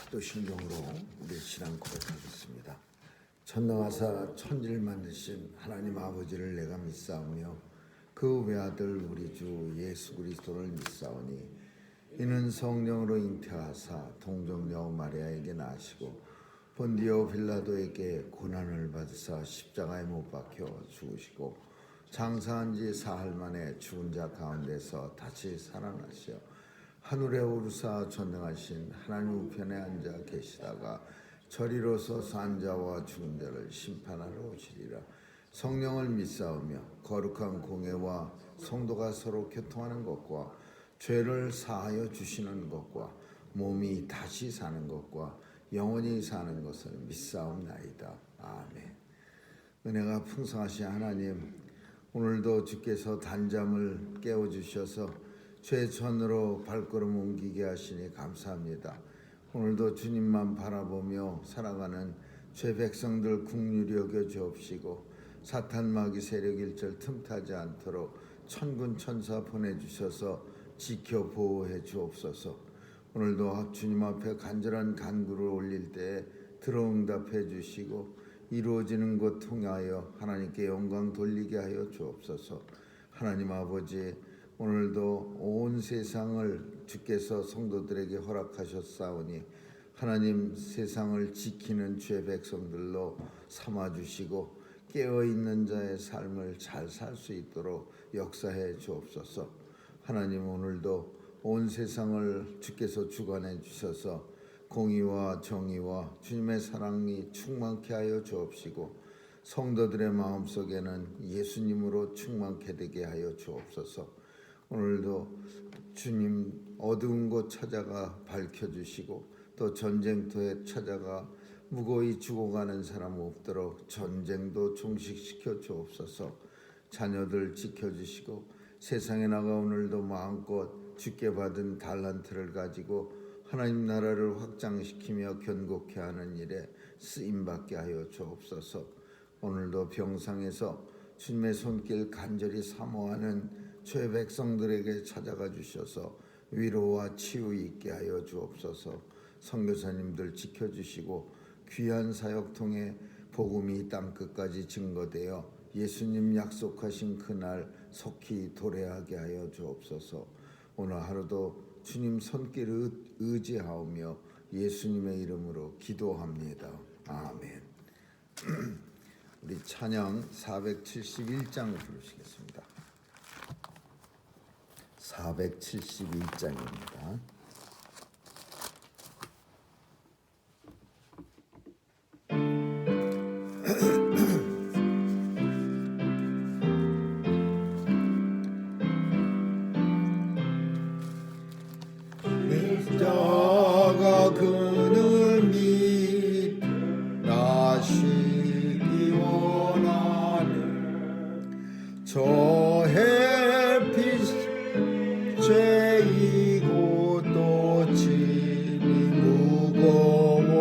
기도신경으로 우리 신앙 고백하겠습니다. 천능하사 천지를 만드신 하나님 아버지를 내가 믿사오며 그 외아들 우리 주 예수 그리스도를 믿사오니 이는 성령으로 잉태하사 동정녀 마리아에게 나시고 본디오 빌라도에게 고난을 받으사 십자가에 못 박혀 죽으시고 장사한 지 사흘 만에 죽은 자 가운데서 다시 살아나시어 하늘에 오르사 전능하신 하나님 우편에 앉아 계시다가 저리로서 산 자와 죽은 자를 심판하러 오시리라. 성령을 믿사오며 거룩한 공회와 성도가 서로 교통하는 것과 죄를 사하여 주시는 것과 몸이 다시 사는 것과 영원히 사는 것을 믿사옵나이다. 아멘. 은혜가 풍성하신 하나님, 오늘도 주께서 단잠을 깨워주셔서 죄천으로 발걸음 옮기게 하시니 감사합니다. 오늘도 주님만 바라보며 살아가는 죄 백성들 긍휼히 여겨 주옵시고 사탄 마귀 세력 일절 틈타지 않도록 천군 천사 보내주셔서 지켜 보호해 주옵소서. 오늘도 주님 앞에 간절한 간구를 올릴 때에 들어응답해 주시고 이루어지는 것 통하여 하나님께 영광 돌리게 하여 주옵소서. 하나님 아버지, 오늘도 온 세상을 주께서 성도들에게 허락하셨사오니 하나님 세상을 지키는 죄 백성들로 삼아주시고 깨어있는 자의 삶을 잘 살 수 있도록 역사해 주옵소서. 하나님, 오늘도 온 세상을 주께서 주관해 주셔서 공의와 정의와 주님의 사랑이 충만케 하여 주옵시고 성도들의 마음속에는 예수님으로 충만케 되게 하여 주옵소서. 오늘도 주님 어두운 곳 찾아가 밝혀주시고 또 전쟁터에 찾아가 무고히 죽어가는 사람 없도록 전쟁도 종식시켜 주옵소서. 자녀들 지켜주시고 세상에 나가 오늘도 마음껏 주께 받은 달란트를 가지고 하나님 나라를 확장시키며 견고케 하는 일에 쓰임받게 하여 주옵소서. 오늘도 병상에서 주님의 손길 간절히 사모하는 죄 백성들에게 찾아가 주셔서 위로와 치유 있게 하여 주옵소서. 선교사님들 지켜주시고 귀한 사역 통해 복음이 땅끝까지 증거되어 예수님 약속하신 그날 속히 도래하게 하여 주옵소서. 오늘 하루도 주님 손길을 의지하오며 예수님의 이름으로 기도합니다. 아멘. 우리 찬양 471장 부르시겠습니다. 471장입니다. 십자가 그늘 밑 나시기 원하네. 저 햇빛 죄이고 또 짐이 무거워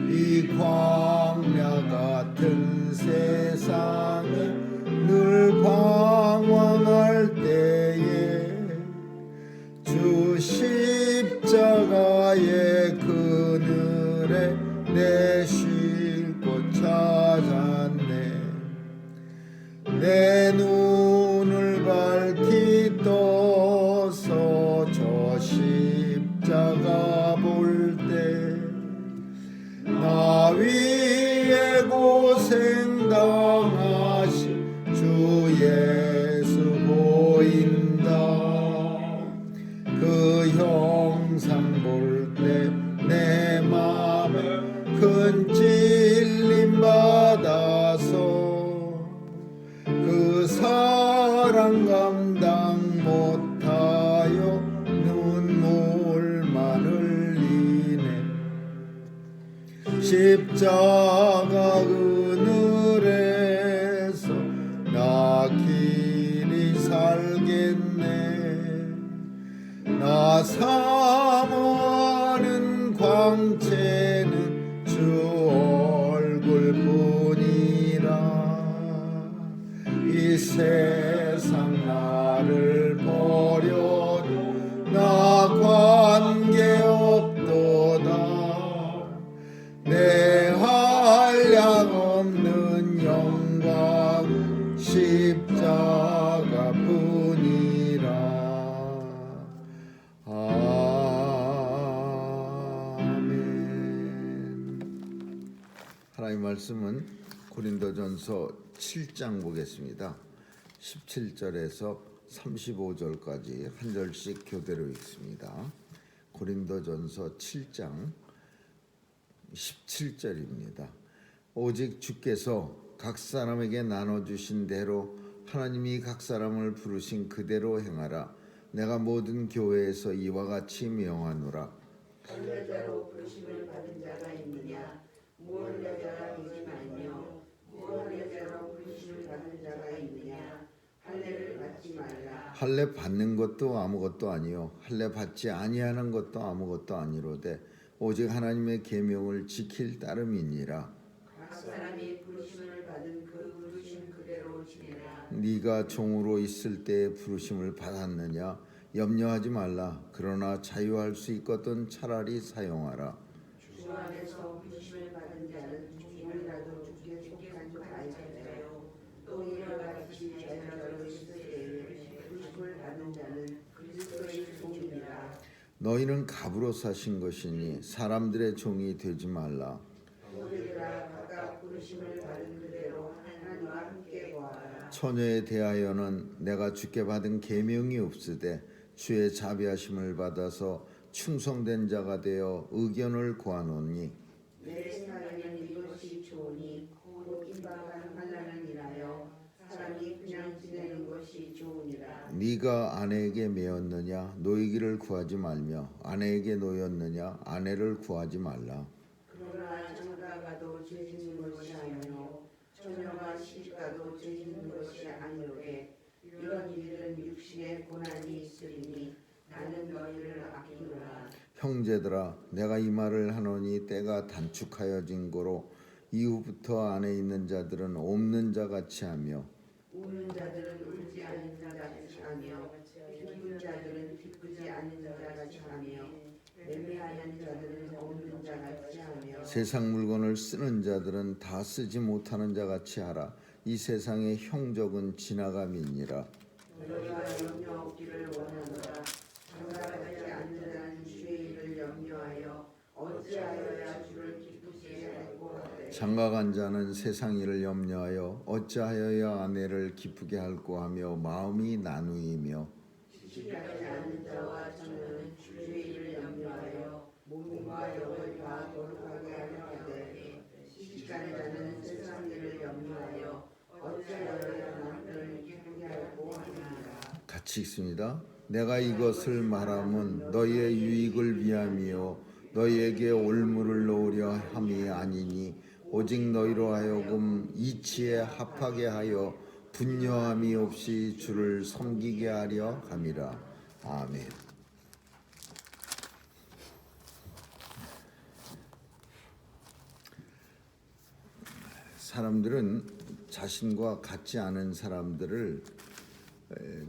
이 광야 같은 세상에 늘 방황할 때에 주 십자가의 그늘에 내 쉴 곳 찾았네. 내 눈을 밝히 떠서 저 십자가 볼 때 나 위에 고생당하신 주 예수 보인다. 그 형상 볼 때 내 맘에 큰 찔림 받아서 그 사랑 감당 못하여 눈물만 흘리네. 십자가 그늘에서 나 길이 살겠네. 나 사모하는 광채는 주 얼굴뿐이라. 이 세상 나를 버려도 나 관계없도다. 하나님 말씀은 고린도전서 7장 보겠습니다. 17절에서 35절까지 한 절씩 교대로 읽습니다. 고린도전서 7장 17절입니다. 오직 주께서 각 사람에게 나눠주신 대로 하나님이 각 사람을 부르신 그대로 행하라. 내가 모든 교회에서 이와 같이 명하노라. 한 여자로 부르심을 받은 자가 있느냐? 무엇 여자라 보지 말며 무엇 여자로 부르심을 받은 자가 있느냐? 할례를 받지 말라. 할례 받는 것도 아무것도 아니요 할례 받지 아니하는 것도 아무것도 아니로되 오직 하나님의 계명을 지킬 따름이니라. 각 사람이 부르심을 받은 그 부르심 그대로 지내라. 네가 종으로 있을 때 부르심을 받았느냐? 염려하지 말라. 그러나 자유할 수 있거든 차라리 사용하라. 주 안에서 부르심을 받은 자는 종이라도 주께 속한 줄 알잖아요. 또 이와 같이 제자로 있을 때에 부르심을 받은 자는 그리스도의 종이니라. 너희는 갑으로 사신 것이니 사람들의 종이 되지 말라. 모두라 각각 부르심을 받은 그대로 하나님과 함께 거하라. 처녀에 대하여는 내가 주께 받은 계명이 없으되 주의 자비하심을 받아서 충성된 자가 되어 의견을 구하노니 내 생각에는 이것이 좋으니 곧 임박한 환난을 인하여 사람이 그냥 지내는 것이 좋으니라. 네가 아내에게 매었느냐? 노이기를 구하지 말며 아내에게 노였느냐? 아내를 구하지 말라. 그러나 장가가도 죄짓는 것이 아니요 처녀가 시집가도 죄짓는 것이 아니로되 이런 일은 육신의 고난이 있으리니 나는 너희를 아끼노라. 형제들아 내가 이 말을 하노니 때가 단축하여진 고로 이후부터 안에 있는 자들은 없는 자 같이 하며 우는 자들은 울지 않는 자 같이 하며 기쁜 자들은 기쁘지 않는 자 같이 하며 매매하는 자들은 없는 자 같이 하며 세상 물건을 쓰는 자들은 다 쓰지 못하는 자 같이 하라. 이 세상의 형적은 지나감이니라. 너희가 염려 없기를 원하노라. 장가가지 않는 자는 주의 일을 염려하여 어찌하여야 주를 기쁘시게 할고 하되 장가간 자는 세상 일을 염려하여 어찌하여야 아내를 기쁘게 할고 하며 마음이 나누이며 시집가지 않는 자와 처녀는 주의 일을 염려하여 몸과 영을 다 거룩하게 하려 하되 시집가는 자는 세상 일을 염려하여 어찌하여야 남편을 기쁘게 할고 하느니라. 같이 읽습니다. 내가 이것을 말함은 너희의 유익을 위함이요 너희에게 올무를 놓으려 함이 아니니 오직 너희로 하여금 이치에 합하게 하여 분녀함이 없이 주를 섬기게 하려 함이라. 아멘. 사람들은 자신과 같지 않은 사람들을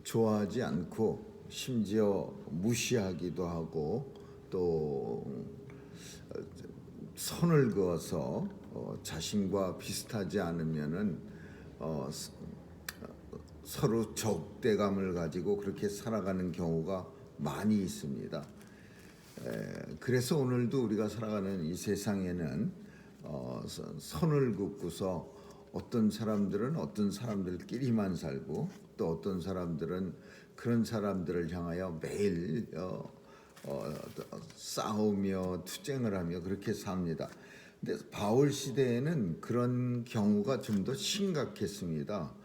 좋아하지 않고 심지어 무시하기도 하고 또 선을 그어서 자신과 비슷하지 않으면은 서로 적대감을 가지고 그렇게 살아가는 경우가 많이 있습니다. 그래서 오늘도 우리가 살아가는 이 세상에는 선을 긋고서 어떤 사람들은 어떤 사람들끼리만 살고 또 어떤 사람들은 그런 사람들을 향하여 매일 싸우며 투쟁을 하며 그렇게 삽니다. 근데 바울 시대에는 그런 경우가 좀 더 심각했습니다.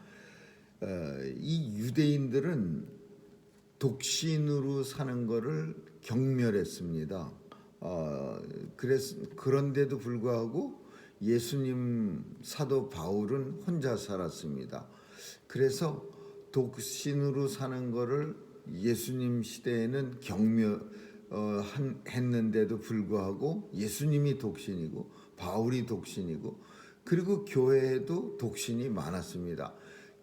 이 유대인들은 독신으로 사는 것을 경멸했습니다. 그런데도 불구하고 예수님 사도 바울은 혼자 살았습니다. 그래서 독신으로 사는 것을 예수님 시대에는 했는데도 불구하고 예수님이 독신이고 바울이 독신이고 그리고 교회에도 독신이 많았습니다.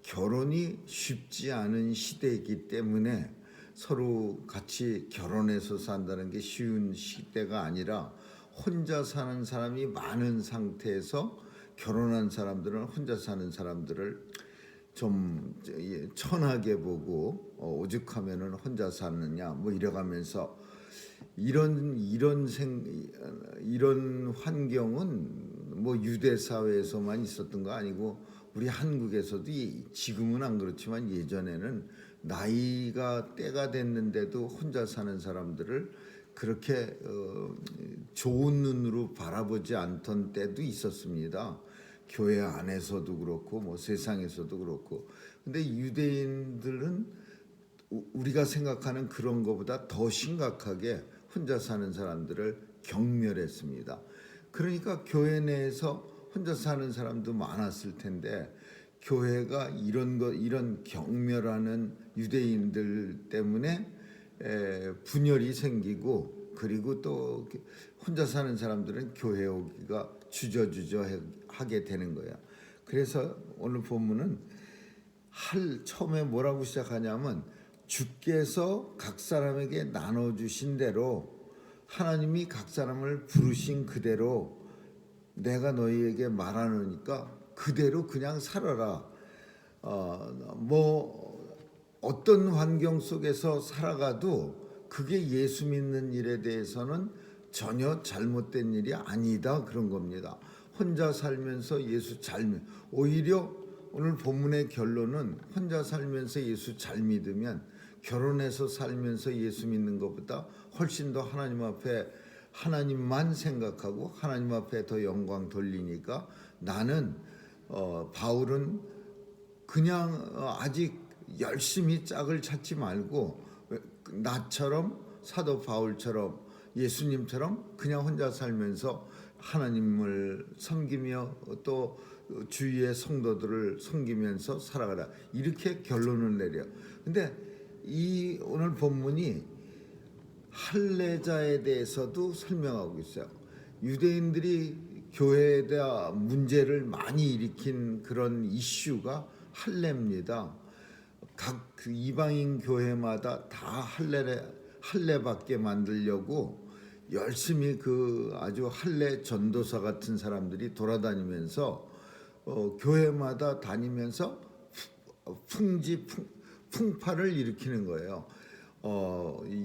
결혼이 쉽지 않은 시대이기 때문에 서로 같이 결혼해서 산다는 게 쉬운 시대가 아니라 혼자 사는 사람이 많은 상태에서 결혼한 사람들은 혼자 사는 사람들을 좀 천하게 보고 오죽하면은 혼자 사느냐 뭐 이래가면서 이런 환경은 뭐 유대 사회에서만 있었던 거 아니고 우리 한국에서도 지금은 안 그렇지만 예전에는 나이가 때가 됐는데도 혼자 사는 사람들을 그렇게 좋은 눈으로 바라보지 않던 때도 있었습니다. 교회 안에서도 그렇고 뭐 세상에서도 그렇고. 근데 유대인들은 우리가 생각하는 그런 것보다 더 심각하게 혼자 사는 사람들을 경멸했습니다. 그러니까 교회 내에서 혼자 사는 사람도 많았을 텐데 교회가 이런 경멸하는 유대인들 때문에 분열이 생기고, 그리고 또 혼자 사는 사람들은 교회 오기가 주저하게 되는 거야. 그래서 오늘 본문은 처음에 뭐라고 시작하냐면 주께서 각 사람에게 나눠주신 대로 하나님이 각 사람을 부르신 그대로 내가 너희에게 말하노니까 그대로 그냥 살아라. 뭐 어떤 환경 속에서 살아가도 그게 예수 믿는 일에 대해서는 전혀 잘못된 일이 아니다, 그런 겁니다. 혼자 살면서 오히려 오늘 본문의 결론은 혼자 살면서 예수 잘 믿으면 결혼해서 살면서 예수 믿는 것보다 훨씬 더 하나님 앞에 하나님만 생각하고 하나님 앞에 더 영광 돌리니까 나는 바울은 그냥 아직 열심히 짝을 찾지 말고 나처럼 사도 바울처럼 예수님처럼 그냥 혼자 살면서 하나님을 섬기며 또 주위의 성도들을 섬기면서 살아가라, 이렇게 결론을 내려. 근데 이 오늘 본문이 할례자에 대해서도 설명하고 있어요. 유대인들이 교회에 대한 문제를 많이 일으킨 그런 이슈가 할례입니다. 각 그 이방인 교회마다 다 할례받게 만들려고 열심히 아주 할례 전도사 같은 사람들이 돌아다니면서 교회마다 다니면서 풍파를 일으키는 거예요.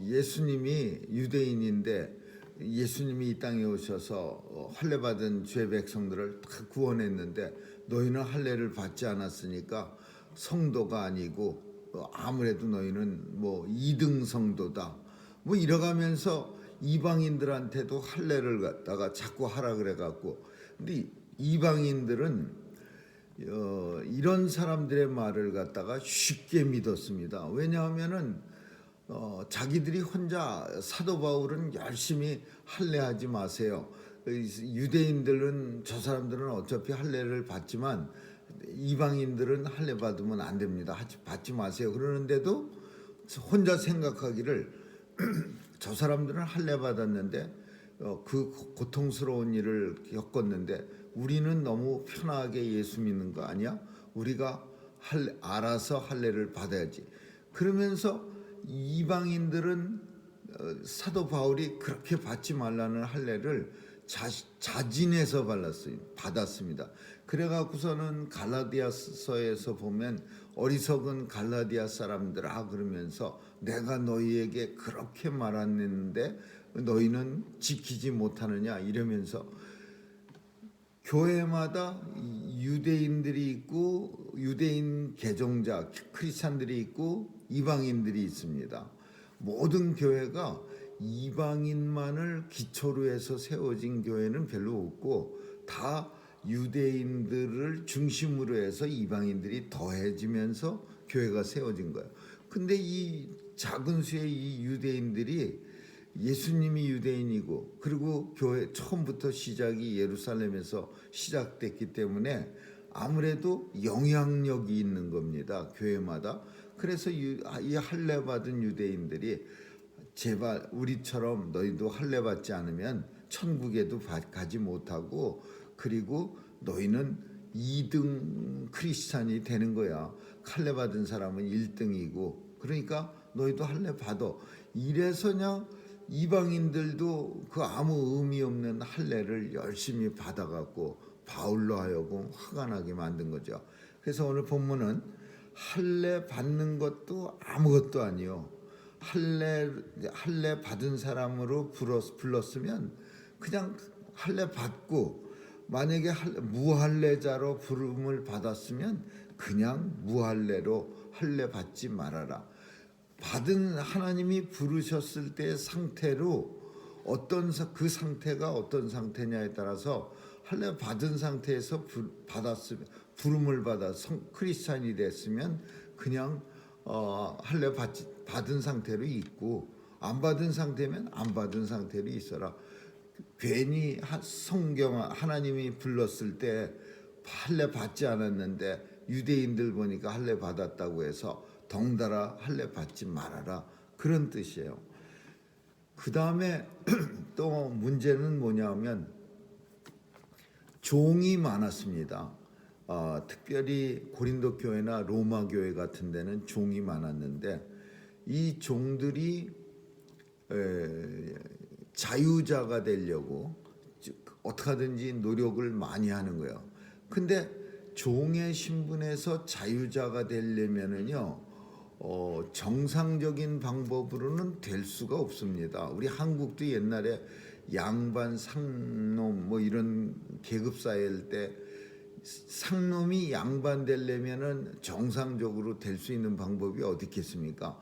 예수님이 유대인인데 예수님이 이 땅에 오셔서 할례받은 죄 백성들을 다 구원했는데 너희는 할례를 받지 않았으니까 성도가 아니고 아무래도 너희는 뭐 2등 성도다, 뭐 이러가면서 이방인들한테도 할례를 갖다가 자꾸 하라 그래 갖고. 근데 이방인들은 이런 사람들의 말을 갖다가 쉽게 믿었습니다. 왜냐하면은 자기들이 혼자, 사도 바울은 열심히 할례하지 마세요. 유대인들은 저 사람들은 어차피 할례를 받지만 이방인들은 할례 받으면 안 됩니다, 받지 마세요. 그러는데도 혼자 생각하기를 저 사람들은 할례 받았는데 그 고통스러운 일을 겪었는데 우리는 너무 편하게 예수 믿는 거 아니야? 우리가 알아서 할례를 받아야지. 그러면서 이방인들은 사도 바울이 그렇게 받지 말라는 할례를 자진해서 받았습니다. 그래갖고서는 갈라디아서에서 보면 어리석은 갈라디아 사람들아 그러면서 내가 너희에게 그렇게 말했는데 너희는 지키지 못하느냐 이러면서 교회마다 유대인들이 있고 유대인 개종자 크리스찬들이 있고 이방인들이 있습니다. 모든 교회가 이방인만을 기초로 해서 세워진 교회는 별로 없고 다 유대인들을 중심으로 해서 이방인들이 더해지면서 교회가 세워진 거예요. 근데 이 작은 수의 이 유대인들이 예수님이 유대인이고 그리고 교회 처음부터 시작이 예루살렘에서 시작됐기 때문에 아무래도 영향력이 있는 겁니다, 교회마다. 그래서 이 할례 받은 유대인들이 제발 우리처럼 너희도 할례 받지 않으면 천국에도 가지 못하고 그리고 너희는 2등 크리스찬이 되는 거야. 할례 받은 사람은 1등이고 그러니까 너희도 할례 받아. 이래서냐 이방인들도 그 아무 의미 없는 할례를 열심히 받아갖고 바울로 하여금 화가 나게 만든 거죠. 그래서 오늘 본문은 할례 받는 것도 아무것도 아니요, 할례 받은 사람으로 불렀으면 그냥 할례 받고, 만약에 무할례자로 부름을 받았으면 그냥 무할례로 할례 받지 말아라. 하나님이 부르셨을 때의 상태로 그 상태가 어떤 상태냐에 따라서 할례 받은 상태에서 부름을 받아 크리스찬이 됐으면 그냥 할례 받은 상태로 있고, 안 받은 상태면 안 받은 상태로 있어라. 괜히 하나님이 불렀을 때 할례 받지 않았는데 유대인들 보니까 할례 받았다고 해서 덩달아 할례 받지 말아라, 그런 뜻이에요. 그 다음에 또 문제는 뭐냐면 종이 많았습니다. 특별히 고린도 교회나 로마 교회 같은 데는 종이 많았는데, 이 종들이 자유자가 되려고 어떻게 하든지 노력을 많이 하는 거예요. 근데 종의 신분에서 자유자가 되려면은요, 정상적인 방법으로는 될 수가 없습니다. 우리 한국도 옛날에 양반, 상놈 뭐 이런 계급 사회일 때 상놈이 양반 되려면은 정상적으로 될 수 있는 방법이 어디 있겠습니까?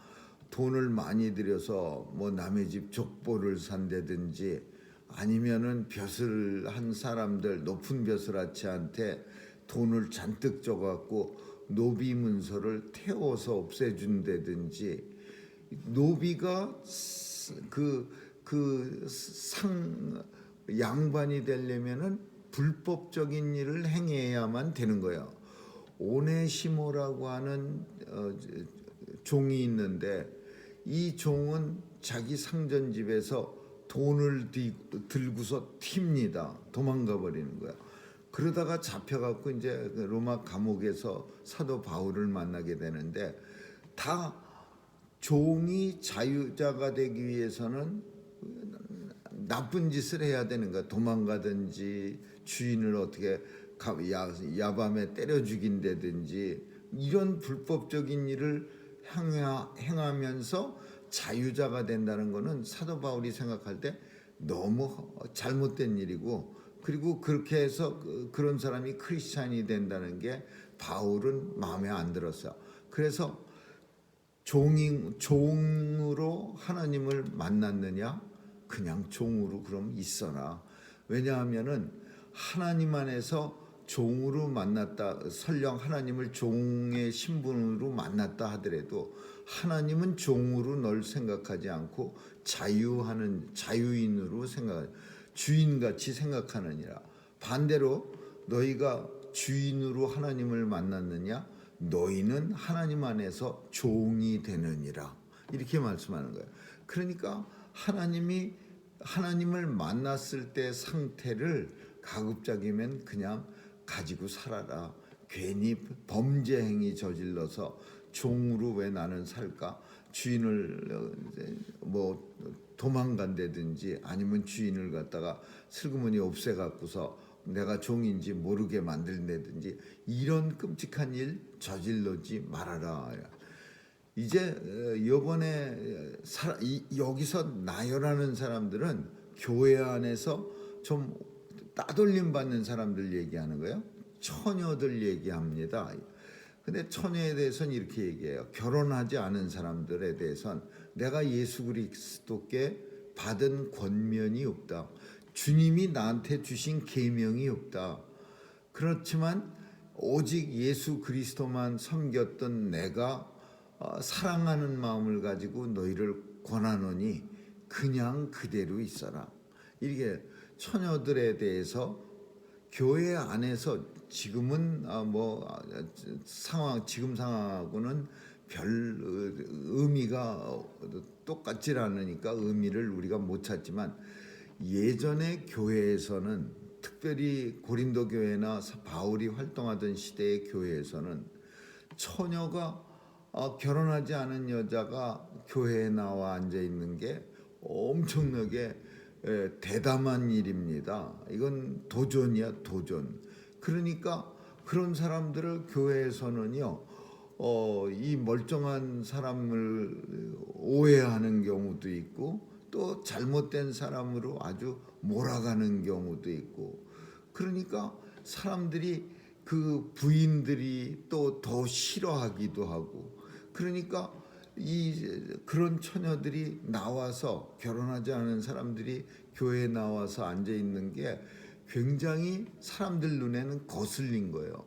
돈을 많이 들여서 뭐 남의 집 족보를 산다든지, 아니면은 벼슬 한 사람들, 높은 벼슬아치한테 돈을 잔뜩 줘갖고 노비 문서를 태워서 없애준다든지, 노비가 양반이 되려면은 불법적인 일을 행해야만 되는 거예요. 오네시모라고 하는 종이 있는데, 이 종은 자기 상전집에서 돈을 들고서 튑니다. 도망가 버리는 거야. 그러다가 잡혀갖고 이제 로마 감옥에서 사도 바울을 만나게 되는데, 다 종이 자유자가 되기 위해서는 나쁜 짓을 해야 되는 거야. 도망가든지 주인을 어떻게 야밤에 때려 죽인다든지, 이런 불법적인 일을 행하면서 자유자가 된다는 것은 사도 바울이 생각할 때 너무 잘못된 일이고, 그리고 그렇게 해서 그런 사람이 크리스찬이 된다는 게 바울은 마음에 안 들었어요. 그래서 종으로 하나님을 만났느냐? 그냥 종으로 그럼 있어라. 왜냐하면은 하나님 안에서 종으로 만났다, 설령 하나님을 종의 신분으로 만났다 하더라도 하나님은 종으로 널 생각하지 않고 자유인으로 주인같이 생각하느니라. 반대로 너희가 주인으로 하나님을 만났느냐? 너희는 하나님 안에서 종이 되느니라. 이렇게 말씀하는 거예요. 그러니까 하나님을 만났을 때 상태를 가급적이면 그냥 가지고 살아라. 괜히 범죄 행위 저질러서 종으로 왜 나는 살까? 주인을 뭐 도망간다든지, 아니면 주인을 갖다가 슬그머니 없애갖고서 내가 종인지 모르게 만들다든지, 이런 끔찍한 일 저질러지 말아라. 이제 이번에 여기서 나열하는 사람들은 교회 안에서 좀 따돌림 받는 사람들 얘기하는 거예요. 처녀들 얘기합니다. 근데 처녀에 대해서는 이렇게 얘기해요. 결혼하지 않은 사람들에 대해서는 내가 예수 그리스도께 받은 권면이 없다. 주님이 나한테 주신 계명이 없다. 그렇지만 오직 예수 그리스도만 섬겼던 내가 사랑하는 마음을 가지고 너희를 권하노니 그냥 그대로 있어라. 이게 처녀들에 대해서 교회 안에서 지금은 지금 상황하고는 별 의미가 똑같질 않으니까 의미를 우리가 못 찾지만, 예전에 교회에서는, 특별히 고린도 교회나 바울이 활동하던 시대의 교회에서는 처녀가 결혼하지 않은 여자가 교회에 나와 앉아 있는 게 엄청나게 대담한 일입니다. 이건 도전이야, 도전. 그러니까 그런 사람들을 교회에서는요, 이 멀쩡한 사람을 오해하는 경우도 있고 또 잘못된 사람으로 아주 몰아가는 경우도 있고, 그러니까 사람들이 그 부인들이 또 더 싫어하기도 하고, 그러니까 그런 처녀들이 나와서, 결혼하지 않은 사람들이 교회에 나와서 앉아 있는 게 굉장히 사람들 눈에는 거슬린 거예요.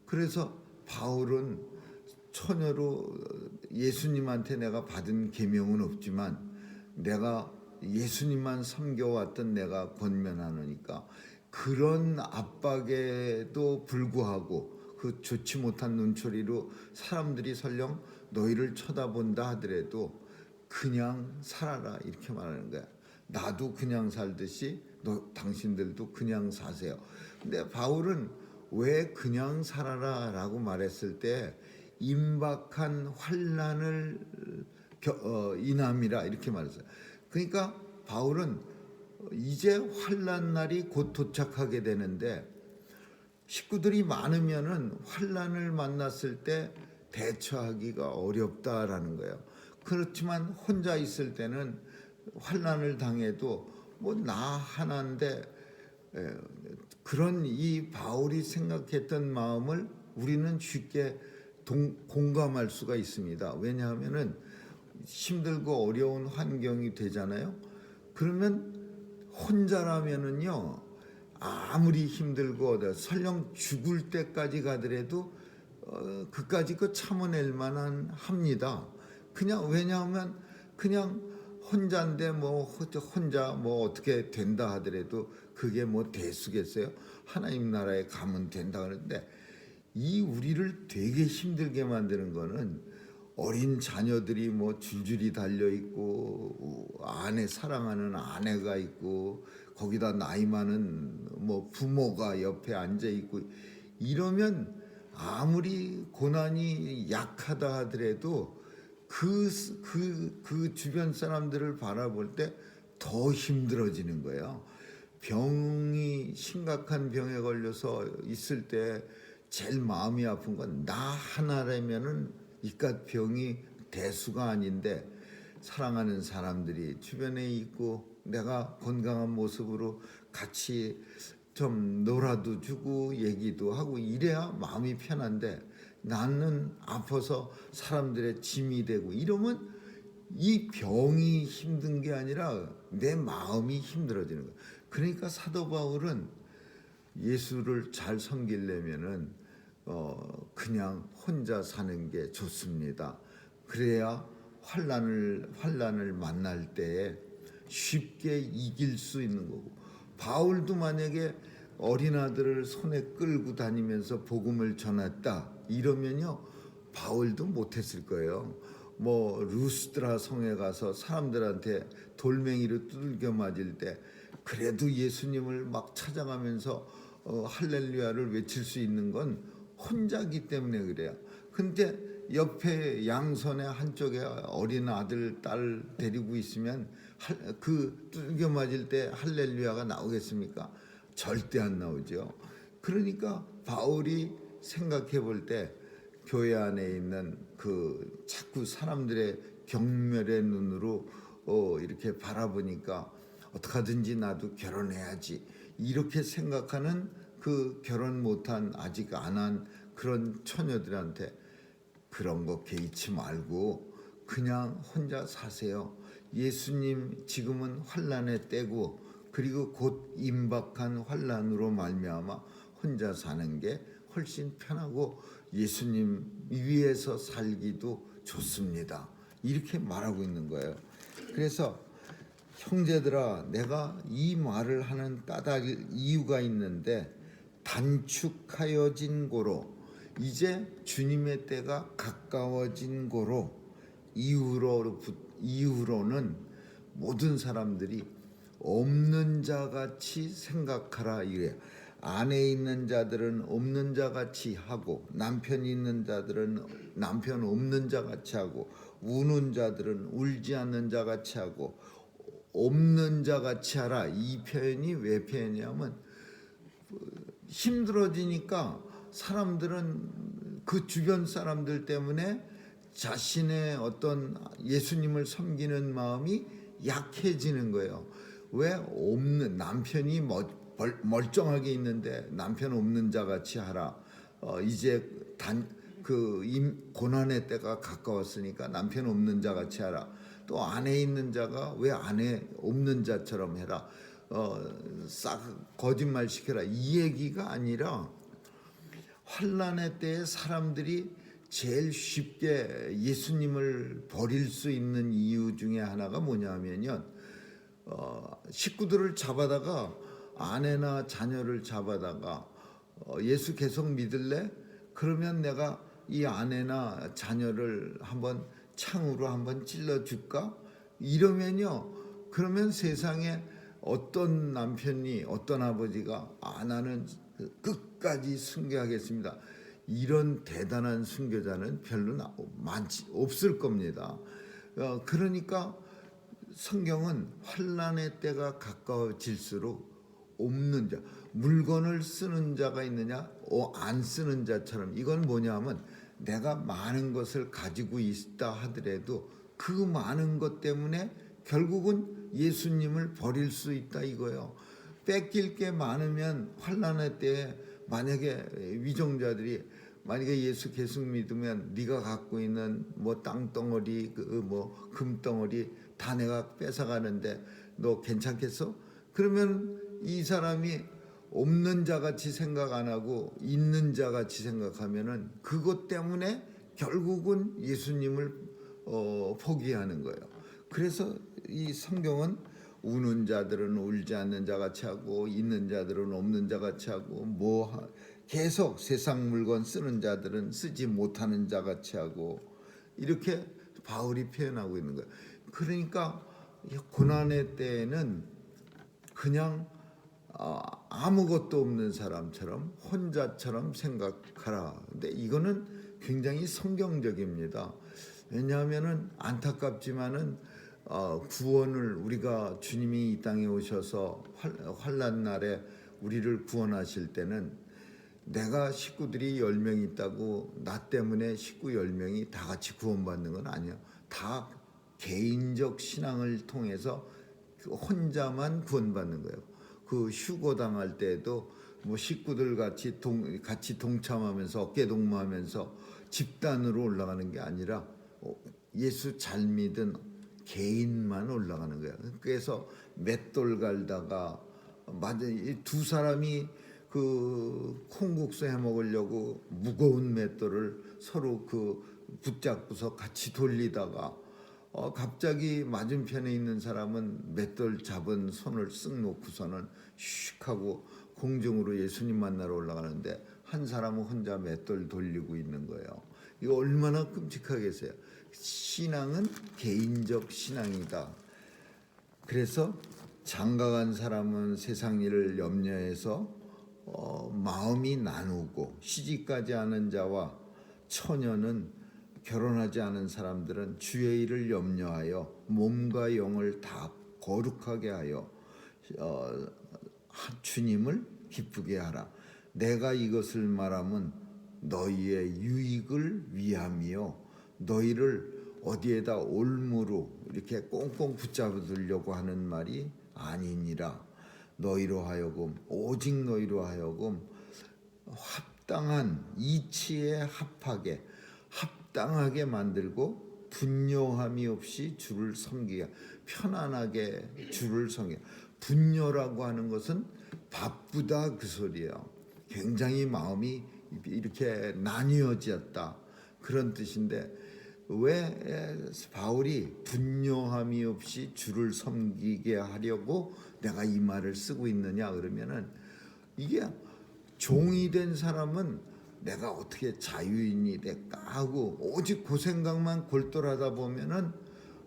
그래서 바울은 처녀로 예수님한테 내가 받은 계명은 없지만 내가 예수님만 섬겨왔던 내가 권면하노니까 그런 압박에도 불구하고 그 좋지 못한 눈초리로 사람들이 설령 너희를 쳐다본다 하더라도 그냥 살아라 이렇게 말하는 거야. 나도 그냥 살듯이 당신들도 그냥 사세요. 근데 바울은 왜 그냥 살아라 라고 말했을 때 임박한 환난을 인함이라 이렇게 말했어요. 그러니까 바울은 이제 환난 날이 곧 도착하게 되는데 식구들이 많으면은 환난을 만났을 때 대처하기가 어렵다라는 거예요. 그렇지만 혼자 있을 때는 환난을 당해도 뭐 나 하나인데, 그런 이 바울이 생각했던 마음을 우리는 쉽게 공감할 수가 있습니다. 왜냐하면은 힘들고 어려운 환경이 되잖아요. 그러면 혼자라면은요, 아무리 힘들고 설령 죽을 때까지 가더라도 그까지 참아낼 만한 합니다. 그냥 왜냐하면 그냥 혼자인데 뭐 혼자 뭐 어떻게 된다 하더라도 그게 뭐 대수겠어요? 하나님 나라에 가면 된다 그러는데, 이 우리를 되게 힘들게 만드는 거는 어린 자녀들이 뭐 줄줄이 달려 있고 아내 사랑하는 아내가 있고 거기다 나이 많은 뭐 부모가 옆에 앉아 있고 이러면 아무리 고난이 약하다 하더라도 그 주변 사람들을 바라볼 때 더 힘들어지는 거예요. 병이 심각한 병에 걸려서 있을 때 제일 마음이 아픈 건 나 하나라면은 이깟 병이 대수가 아닌데 사랑하는 사람들이 주변에 있고 내가 건강한 모습으로 같이 좀 놀아도 주고 얘기도 하고 이래야 마음이 편한데, 나는 아파서 사람들의 짐이 되고 이러면 이 병이 힘든 게 아니라 내 마음이 힘들어지는 거예요. 그러니까 사도 바울은 예수를 잘 섬기려면은 그냥 혼자 사는 게 좋습니다. 그래야 환난을 만날 때에 쉽게 이길 수 있는 거고, 바울도 만약에 어린 아들을 손에 끌고 다니면서 복음을 전했다 이러면요, 바울도 못했을 거예요. 뭐 루스드라 성에 가서 사람들한테 돌멩이로 두들겨 맞을 때 그래도 예수님을 막 찾아가면서 할렐루야를 외칠 수 있는 건 혼자기 때문에 그래요. 근데 옆에 양손에 한쪽에 어린 아들, 딸 데리고 있으면 그 두들겨 맞을 때 할렐루야가 나오겠습니까? 절대 안 나오죠. 그러니까 바울이 생각해 볼 때 교회 안에 있는 그 자꾸 사람들의 경멸의 눈으로 이렇게 바라보니까 어떡하든지 나도 결혼해야지 이렇게 생각하는 그 결혼 못한 아직 안 한 그런 처녀들한테 그런 거 개의치 말고 그냥 혼자 사세요. 예수님 지금은 환난의 때고 그리고 곧 임박한 환난으로 말미암아 혼자 사는 게 훨씬 편하고 예수님 위에서 살기도 좋습니다. 이렇게 말하고 있는 거예요. 그래서 형제들아, 내가 이 말을 하는 까닭 이유가 있는데 단축하여진 고로 이제 주님의 때가 가까워진 고로 이후로는 모든 사람들이 없는 자같이 생각하라 이래. 아내 있는 자들은 없는 자같이 하고 남편이 있는 자들은 남편 없는 자같이 하고 우는 자들은 울지 않는 자같이 하고 없는 자같이 하라. 이 표현이 왜 표현이냐면 힘들어지니까 사람들은 그 주변 사람들 때문에 자신의 어떤 예수님을 섬기는 마음이 약해지는 거예요. 왜 없는 남편이 멀쩡하게 있는데 남편 없는 자 같이 하라. 이제 고난의 때가 가까웠으니까 남편 없는 자 같이 하라. 또 아내 있는 자가 왜 아내 없는 자처럼 해라. 싹 거짓말 시켜라. 이 얘기가 아니라 환난의 때에 사람들이 제일 쉽게 예수님을 버릴 수 있는 이유 중에 하나가 뭐냐면요, 식구들을 잡아다가 아내나 자녀를 잡아다가 예수 계속 믿을래? 그러면 내가 이 아내나 자녀를 한번 창으로 한번 찔러줄까? 이러면요, 그러면 세상에 어떤 남편이 어떤 아버지가 나는 끝까지 순교하겠습니다, 이런 대단한 순교자는 별로 없을 겁니다. 그러니까 성경은 환난의 때가 가까워질수록 없는 자, 물건을 쓰는 자가 있느냐, 안 쓰는 자처럼. 이건 뭐냐면 내가 많은 것을 가지고 있다 하더라도 그 많은 것 때문에 결국은 예수님을 버릴 수 있다 이거예요. 뺏길 게 많으면 환난의 때에 만약에 위정자들이 만약에 예수 계속 믿으면 네가 갖고 있는 뭐 땅덩어리, 뭐 금덩어리 다 내가 뺏어가는데 너 괜찮겠어? 그러면 이 사람이 없는 자 같이 생각 안 하고 있는 자 같이 생각하면은 그것 때문에 결국은 예수님을 포기하는 거예요. 그래서 이 성경은 우는 자들은 울지 않는 자 같이 하고 있는 자들은 없는 자 같이 하고 계속 세상 물건 쓰는 자들은 쓰지 못하는 자 같이 하고 이렇게 바울이 표현하고 있는 거예요. 그러니까 고난의 때에는 그냥 아무것도 없는 사람처럼 혼자처럼 생각하라. 근데 이거는 굉장히 성경적입니다. 왜냐하면은 안타깝지만은 구원을 우리가 주님이 이 땅에 오셔서 환난 날에 우리를 구원하실 때는 내가 식구들이 10명 있다고 나 때문에 식구 10명이 다 같이 구원받는 건 아니야. 다 개인적 신앙을 통해서 혼자만 구원받는 거예요. 그 휴거 당할 때에도 뭐 식구들 같이 동참하면서 어깨동무하면서 집단으로 올라가는 게 아니라 예수 잘 믿은 개인만 올라가는 거예요. 그래서 맷돌 갈다가 두 사람이 그 콩국수 해 먹으려고 무거운 맷돌을 서로 붙잡고서 같이 돌리다가 갑자기 맞은편에 있는 사람은 맷돌 잡은 손을 쓱 놓고서는 슉 하고 공중으로 예수님 만나러 올라가는데 한 사람은 혼자 맷돌 돌리고 있는 거예요. 이거 얼마나 끔찍하겠어요. 신앙은 개인적 신앙이다. 그래서 장가간 사람은 세상 일을 염려해서 마음이 나누고, 시집가지 않은 자와 처녀는 결혼하지 않은 사람들은 주의 일을 염려하여 몸과 영을 다 거룩하게 하여 주님을 기쁘게 하라. 내가 이것을 말하면 너희의 유익을 위함이요 너희를 어디에다 올무로 이렇게 꽁꽁 붙잡으려고 하는 말이 아니니라. 너희로 하여금, 오직 너희로 하여금 합당한 이치에 합당하게 만들고 분요함이 없이 주를 섬기게, 편안하게 주를 섬기게. 분요라고 하는 것은 바쁘다 그 소리예요. 굉장히 마음이 이렇게 나뉘어졌다 그런 뜻인데, 왜 바울이 분요함이 없이 주를 섬기게 하려고 내가 이 말을 쓰고 있느냐 그러면은, 이게 종이 된 사람은 내가 어떻게 자유인이 될까 하고 오직 그 생각만 골똘하다 보면은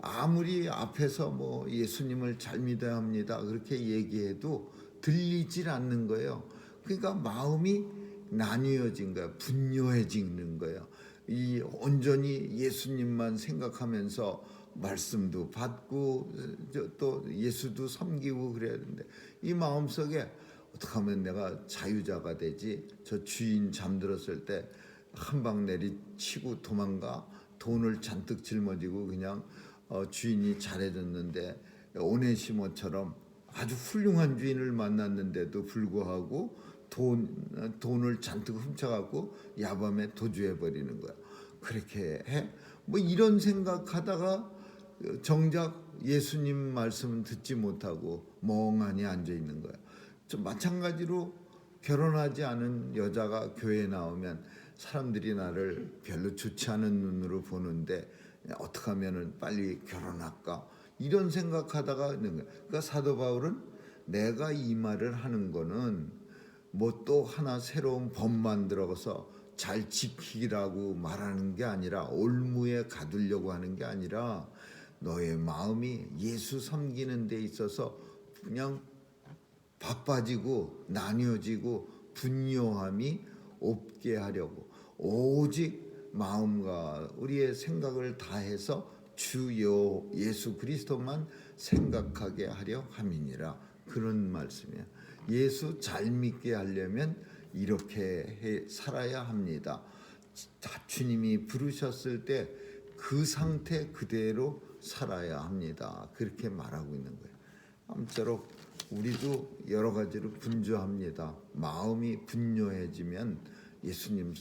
아무리 앞에서 뭐 예수님을 잘 믿어야 합니다 그렇게 얘기해도 들리질 않는 거예요. 그러니까 마음이 나뉘어진 거예요. 분요해지는 거예요. 이 온전히 예수님만 생각하면서 말씀도 받고 또 예수도 섬기고 그래야 되는데, 이 마음속에 어떻게 하면 내가 자유자가 되지? 저 주인 잠들었을 때 한 방 내리치고 도망가. 돈을 잔뜩 짊어지고 그냥 주인이 잘해줬는데 오네시모처럼 아주 훌륭한 주인을 만났는데도 불구하고 돈을 잔뜩 훔쳐갖고 야밤에 도주해 버리는 거야. 그렇게 해? 뭐 이런 생각하다가 정작 예수님 말씀은 듣지 못하고 멍하니 앉아 있는 거야. 좀 마찬가지로 결혼하지 않은 여자가 교회에 나오면 사람들이 나를 별로 좋지 않은 눈으로 보는데 어떻게 하면은 빨리 결혼할까 이런 생각하다가 있는 거야. 그러니까 사도 바울은 내가 이 말을 하는 거는 뭐 또 하나 새로운 법 만들어서 잘 지키라고 말하는 게 아니라 올무에 가두려고 하는 게 아니라 너의 마음이 예수 섬기는 데 있어서 그냥 바빠지고 나뉘어지고 분요함이 없게 하려고 오직 마음과 우리의 생각을 다해서 주여 예수 그리스도만 생각하게 하려 함이니라. 그런 말씀이야. 예수 잘 믿게 하려면 이렇게 살아야 합니다. 주님이 부르셨을 때 그 상태 그대로 살아야 합니다. 그렇게 말하고 있는 거예요. 아무쪼록 우리도 여러 가지로 분주합니다. 마음이 분요해지면 예수님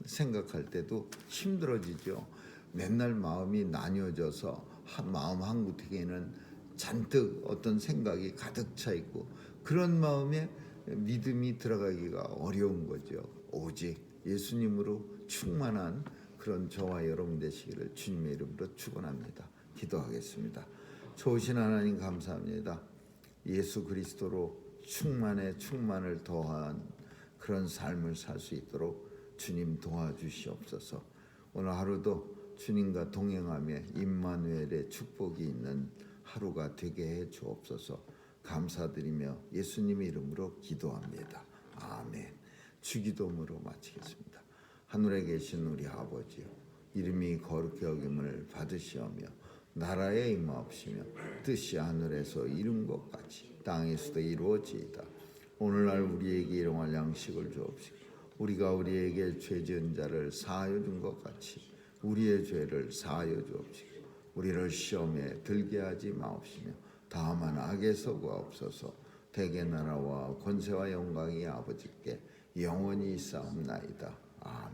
생각할 때도 힘들어지죠. 맨날 마음이 나뉘어져서 마음 한 구석에는 잔뜩 어떤 생각이 가득 차 있고 그런 마음에 믿음이 들어가기가 어려운 거죠. 오직 예수님으로 충만한 그런 저와 여러분 되시기를 주님의 이름으로 축원합니다. 기도하겠습니다. 좋으신 하나님 감사합니다. 예수 그리스도로 충만을 더한 그런 삶을 살 수 있도록 주님 도와주시옵소서. 오늘 하루도 주님과 동행하며 임마누엘의 축복이 있는 하루가 되게 해 주옵소서. 감사드리며 예수님의 이름으로 기도합니다. 아멘. 주기도문으로 마치겠습니다. 하늘에 계신 우리 아버지요, 이름이 거룩히 여김을 받으시오며 나라에 임하옵시며 뜻이 하늘에서 이룬 것 같이 땅에서도 이루어지이다. 오늘날 우리에게 일용할 양식을 주옵시고 우리가 우리에게 죄 지은 자를 사하여 준 것 같이 우리의 죄를 사하여 주옵시고 우리를 시험에 들게 하지 마옵시며 다만 악에서 구하옵소서. 대개 나라와 권세와 영광이 아버지께 영원히 있사옵나이다. 아멘.